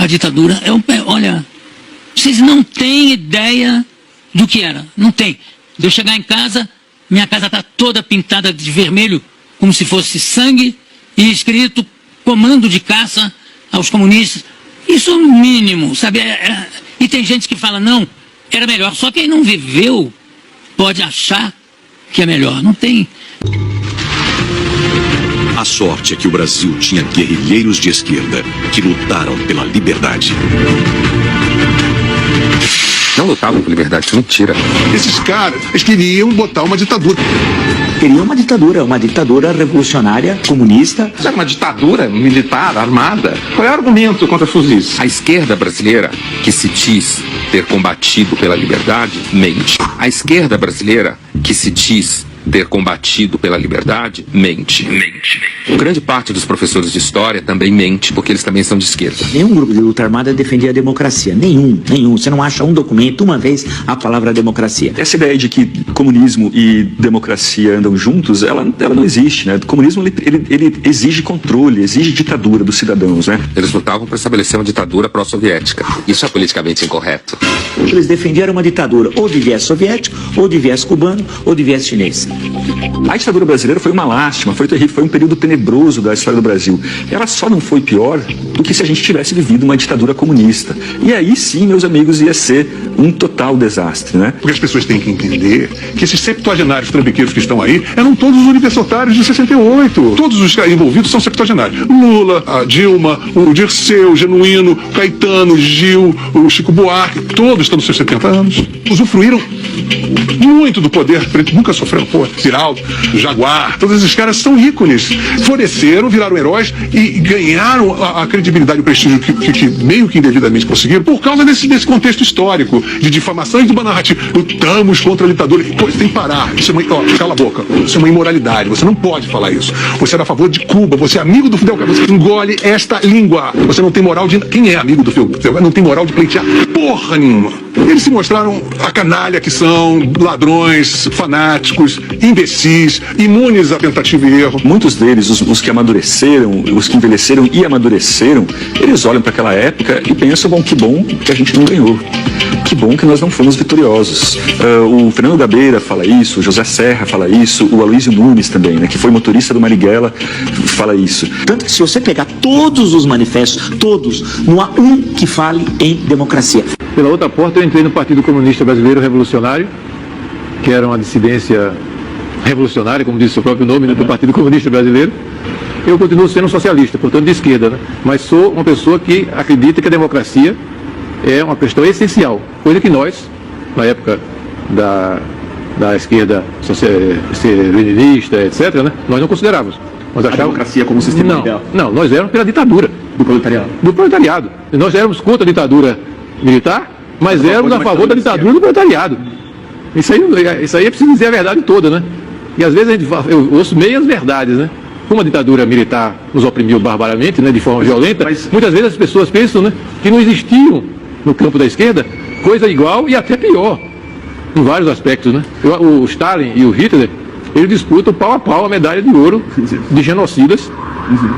a ditadura. Olha, vocês não têm ideia do que era. Não tem. De eu chegar em casa, minha casa está toda pintada de vermelho, como se fosse sangue, e escrito comando de caça aos comunistas. Isso é o mínimo, sabe? E tem gente que fala, não, era melhor. Só quem não viveu pode achar que é melhor. Não tem. A sorte é que o Brasil tinha guerrilheiros de esquerda que lutaram pela liberdade. Não lutavam por liberdade, mentira. Esses caras, eles queriam botar uma ditadura. Queriam uma ditadura revolucionária, comunista. Era uma ditadura militar, armada. Qual é o argumento contra fuzis? A esquerda brasileira, que se diz ter combatido pela liberdade, mente. A esquerda brasileira, que se diz ter combatido pela liberdade, mente. Grande parte dos professores de história também mente, porque eles também são de esquerda. Nenhum grupo de luta armada defendia a democracia. Nenhum. Você não acha um documento, uma vez, a palavra democracia. Essa ideia de que comunismo e democracia andam juntos, ela não existe, né? O comunismo, ele exige controle, exige ditadura dos cidadãos, né? Eles lutavam para estabelecer uma ditadura pró-soviética. Isso é politicamente incorreto. Eles defendiam uma ditadura ou de viés soviético, ou de viés cubano, ou de viés chinês. A ditadura brasileira foi uma lástima, foi terrível, foi um período tenebroso da história do Brasil. Ela só não foi pior do que se a gente tivesse vivido uma ditadura comunista. E aí sim, meus amigos, ia ser um total desastre, né? Porque as pessoas têm que entender que esses septuagenários trambiqueiros que estão aí eram todos os universitários de 68. Todos os envolvidos são septuagenários. Lula, a Dilma, o Dirceu, o Genuíno, Caetano, Gil, o Chico Buarque, todos estão nos seus 70 anos. Usufruíram muito do poder, nunca sofreram, Ziraldo, Jaguar, todos esses caras são ícones. Floresceram, viraram heróis e ganharam a credibilidade e o prestígio que meio que indevidamente conseguiram por causa desse contexto histórico de difamação e de uma narrativa. Lutamos contra a ditadura. Pô, você tem que parar. Isso é cala a boca. Isso é uma imoralidade. Você não pode falar isso. Você era a favor de Cuba. Você é amigo do Fidel Castro. Você engole esta língua. Você não tem moral de... Quem é amigo do Fidel Castro? Não tem moral de pleitear porra nenhuma. Eles se mostraram a canalha que são, ladrões, fanáticos, imbecis, imunes à tentativa e erro. Muitos deles, os que amadureceram, os que envelheceram e amadureceram, eles olham para aquela época e pensam, bom, que bom que a gente não ganhou. Que bom que nós não fomos vitoriosos. O Fernando Gabeira fala isso, o José Serra fala isso, o Aloysio Nunes também, né, que foi motorista do Marighella, fala isso. Tanto que se você pegar todos os manifestos, todos, não há um que fale em democracia. Pela outra porta eu entrei no Partido Comunista Brasileiro Revolucionário, que era uma dissidência revolucionária, como diz o seu próprio nome, né, do Partido Comunista Brasileiro. Eu continuo sendo socialista, portanto de esquerda, né, mas sou uma pessoa que acredita que a democracia é uma questão essencial, coisa que nós, na época da esquerda leninista, etc., né, nós não considerávamos. Nós achávamos... A democracia como sistema ideal? Não, nós éramos pela ditadura. Do proletariado? Do proletariado. Nós éramos contra a ditadura militar, mas éramos a favor da ditadura do proletariado. Isso aí é preciso dizer a verdade toda, né? E às vezes eu ouço meias verdades, né? Como a ditadura militar nos oprimiu barbaramente, né, de forma violenta, muitas vezes as pessoas pensam, né, que não existiam no campo da esquerda coisa igual e até pior, em vários aspectos, né? O Stalin e o Hitler, eles disputam pau a pau a medalha de ouro de genocidas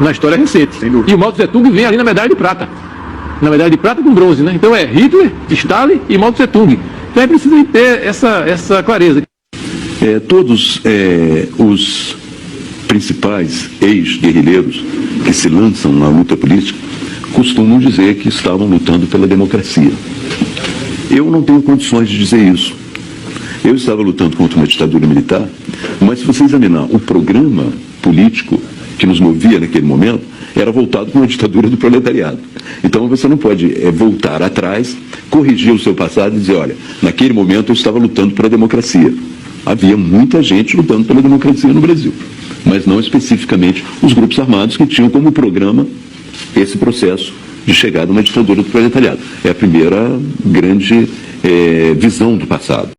na história recente. E o Mao Tse Tung vem ali na medalha de prata. Na medalha de prata com bronze, né? Então é Hitler, Stalin e Mao Tse Tung. Então é preciso ter essa clareza. Todos os principais ex-guerrilheiros que se lançam na luta política costumam dizer que estavam lutando pela democracia. Eu não tenho condições de dizer isso. Eu estava lutando contra uma ditadura militar, mas se você examinar o programa político que nos movia naquele momento, era voltado para uma ditadura do proletariado. Então você não pode voltar atrás, corrigir o seu passado e dizer, olha, naquele momento eu estava lutando pela democracia. Havia muita gente lutando pela democracia no Brasil, mas não especificamente os grupos armados que tinham como programa esse processo de chegada a uma ditadura do proletariado. É a primeira grande visão do passado.